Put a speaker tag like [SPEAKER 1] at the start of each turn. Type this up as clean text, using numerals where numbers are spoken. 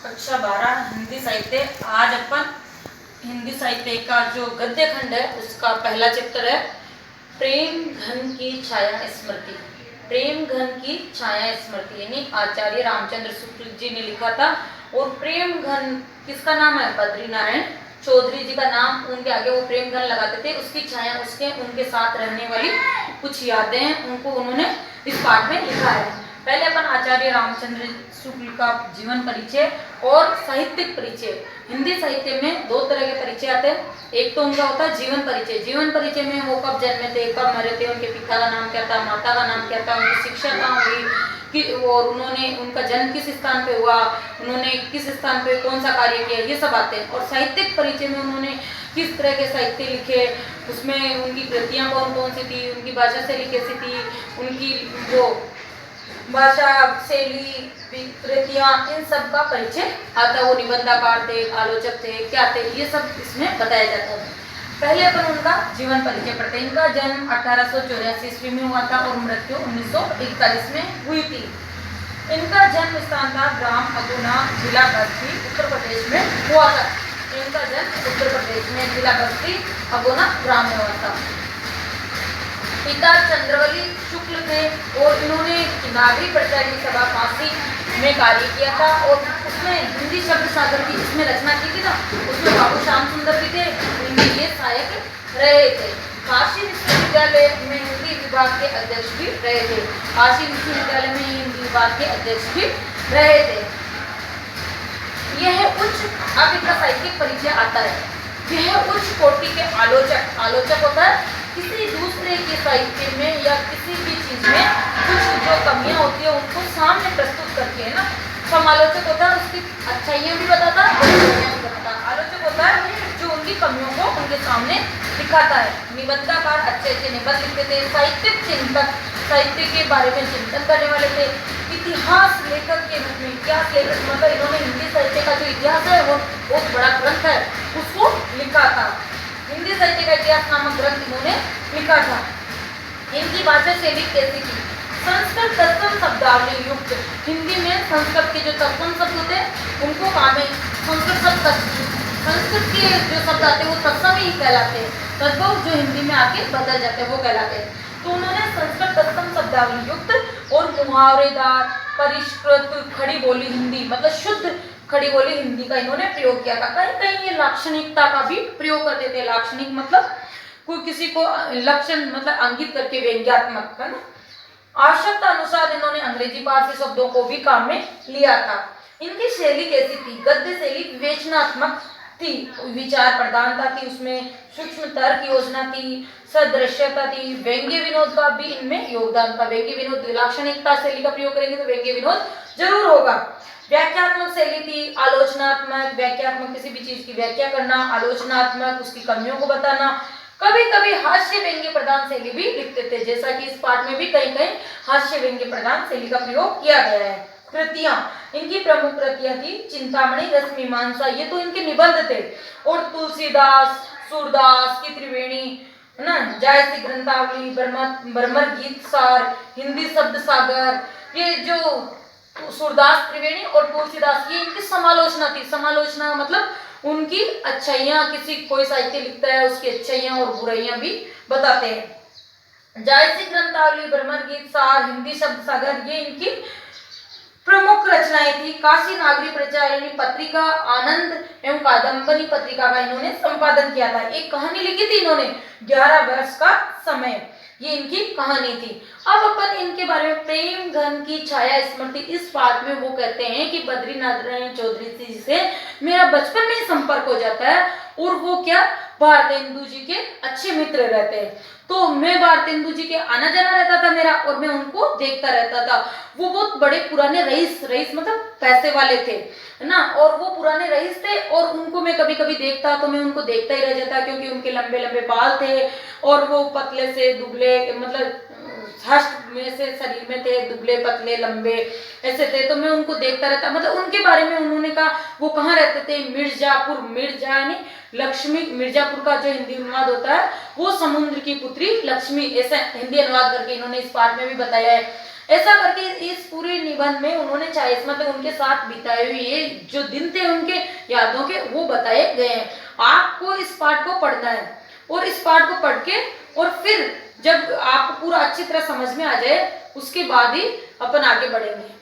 [SPEAKER 1] कक्षा 12 हिंदी साहित्य। आज अपन हिंदी साहित्य का जो गद्य खंड है उसका पहला चैप्टर है प्रेम घन की छाया स्मृति। प्रेम घन की छाया स्मृति यानी आचार्य रामचंद्र शुक्ल जी ने लिखा था। और प्रेम घन किसका नाम है? बद्री नारायण चौधरी जी का नाम। उनके आगे वो प्रेम घन लगाते थे। उसकी छाया उसके उनके साथ रहने वाली कुछ यादें उनको उन्होंने इस पाठ में लिखा है। पहले अपन आचार्य रामचंद्र शुक्ल का जीवन परिचय और साहित्यिक परिचय। हिंदी साहित्य में दो तरह के परिचय आते हैं। एक तो उनका होता है जीवन परिचय। जीवन परिचय में वो कब जन्मे थे, कब मरे थे, उनके पिता का नाम क्या था, माता का नाम क्या था, उनकी शिक्षा कहाँ हुई कि और उन्होंने उनका जन्म किस स्थान पे हुआ, उन्होंने किस स्थान पे कौन सा कार्य किया, ये सब आते हैं। और साहित्यिक परिचय में उन्होंने किस तरह के साहित्य लिखे, उसमें उनकी कृतियाँ कौन कौन सी थी, उनकी भाषा शैली कैसी थी, उनकी वो भाषा शैली कृतियाँ, इन सब का परिचय आता। वो निबंधकार थे, आलोचक थे, क्या थे, ये सब इसमें बताया जाता है। पहले अपन उनका जीवन परिचय पढ़ते हैं। इनका जन्म 1884 ईस्वी में हुआ था और मृत्यु 1941 में हुई थी। इनका जन्म स्थान था ग्राम अगुना, जिला बस्ती, उत्तर प्रदेश में हुआ था। इनका जन्म उत्तर प्रदेश में जिला बस्ती अगुना ग्राम में हुआ था। पिता चंद्रवली शुक्ल थे और इन्होंने नागरिक प्रचार सभा काशी में कार्य किया था। और उसमें हिंदी शब्द सागर की इसमें रचना की थी ना, उसमें बाबू श्याम सुंदर भी थे, इनके ये सहायक रहे थे। काशी विश्वविद्यालय में हिंदी विभाग के अध्यक्ष भी रहे थे। काशी विश्वविद्यालय में हिंदी विभाग के अध्यक्ष भी रहे थे। यह उच्च अब इनका साहित्यिक परिचय आता है। यह उच्च कोटि के आलोचक। आलोचक होता है किसी दूसरे के साहित्य में या किसी भी चीज में कुछ जो कमियां होती है उनको सामने प्रस्तुत करके, है ना। समालोचक होता है उसकी अच्छाइयां भी बताता है और बुराइयां भी बताता है। आलोचक होता है जो उनकी कमियों को उनके सामने दिखाता है। निबंधकार अच्छे अच्छे निबंध लिखते थे। साहित्यिक चिंतक साहित्य के बारे में चिंतन करने वाले थे। इतिहास लेखक के रूप में, इतिहास लेखक मतलब इन्होंने हिंदी साहित्य का जो इतिहास है वो बहुत बड़ा ग्रंथ है उसको लिखा था। हिंदी साहित्य का इतिहास नामक ग्रंथ इन्होंने लिखा था। इनकी भाषा शैली कैसी थी? संस्कृत तत्सम शब्दावली युक्त। हिंदी में संस्कृत के जो तत्सम शब्द होते हैं उनको कहा में संस्कृत शब्द, संस्कृत के जो शब्द आते हैं वो तत्सम ही कहलाते हैं। तद्भव जो हिंदी में आके बदल जाते हैं वो कहलाते हैं। तो उन्होंने संस्कृत तत्सम शब्दावली युक्त और मुहावरेदार परिष्कृत खड़ी बोली हिंदी मतलब शुद्ध खड़ी बोली हिंदी का इन्होंने प्रयोग किया था। कहीं कहीं ये लाक्षणिकता का भी प्रयोग करते थे। लाक्षणिक मतलब कोई किसी को लक्षण मतलब अंकित करके व्यंग्यात्मक, है ना। आवश्यकता अनुसार इन्होंने अंग्रेजी पारसी शब्दों को भी काम में लिया था। इनकी शैली कैसी थी? गद्य शैली विवेचनात्मक थी, विचार प्रधानता थी, उसमें सूक्ष्म तर्क योजना थी, सदृश्यता थी, व्यंग्य विनोद का भी इनमें योगदान था। व्यंग्य विनोद लाक्षणिकता शैली का प्रयोग करेंगे तो व्यंग्य विनोद जरूर होगा। व्याख्यात्मक शैली थी, आलोचनात्मक, व्याख्यात्मक किसी भी चीज की व्याख्या करना, आलोचनात्मक उसकी कमियों को बताना। कभी कभी हास्य व्यंग्य प्रधान शैली भी लिखते थे, जैसा कि इस पाठ में भी कहीं कहीं हास्य व्यंग्य प्रधान शैली का प्रयोग किया गया है। कृतियां, इनकी प्रमुख कृतियां थी चिंतामणि, रसमीमांसा, ये तो इनके निबंध थे। और तुलसीदास, सूरदास की त्रिवेणी, है ना, जायसी ग्रंथावली, बर्मर गीत सार, हिंदी शब्द सागर, ये जो सूरदास त्रिवेणी और तुलसीदास ये इनकी समालोचना थी। समालोचना मतलब उनकी अच्छाइयां, किसी कोई साहित्य लिखता है उसकी अच्छाइयां और बुराइयां भी बताते हैं। जायसी ग्रंथावली, बर्मर गीत सार, हिंदी शब्द सागर, ये इनकी प्रमुख रचनाएं थी। काशी नागरिक प्रचारिणी पत्रिका, आनंद एवं कादम्बनी पत्रिका का इन्होंने संपादन किया था। एक कहानी लिखी थी इन्होंने 11 वर्ष का समय, ये इनकी कहानी थी। अब अपन इनके बारे में प्रेम घन की छाया स्मृति, इस पाठ में वो कहते हैं कि बद्री नारायण चौधरी जी से मेरा बचपन में संपर्क हो जाता है और वो क्या भारतेंदु जी के अच्छे मित्र रहते हैं। तो मैं भारतेंदु जी के आना जाना रहता था मेरा और मैं उनको देखता रहता था। वो बहुत बड़े पुराने रईस मतलब पैसे वाले थे, है ना। और वो पुराने रईस थे और उनको मैं कभी कभी देखता तो मैं उनको देखता ही रह जाता, क्योंकि उनके लंबे लंबे बाल थे और वो पतले से दुबले मतलब हष्ट में से शरीर में थे, दुबले पतले लंबे ऐसे थे। तो मैं उनको देखता रहता, मतलब उनके बारे में उन्होंने कहा वो कहाँ रहते थे? मिर्जापुर, मिर्जा यानी लक्ष्मी, मिर्जापुर का जो हिंदी अनुवाद होता है वो समुद्र की पुत्री लक्ष्मी, ऐसा हिंदी अनुवाद करके इन्होंने इस पाठ में भी बताया है। ऐसा करके इस पूरे निबंध में उन्होंने 40 मतलब उनके साथ बिताए हुए ये जो दिन थे उनके यादों के वो बताए गए हैं। आपको इस पाठ को पढ़ना है और इस पाठ को पढ़ के और फिर जब आपको पूरा अच्छी तरह समझ में आ जाए उसके बाद ही अपन आगे बढ़ेंगे।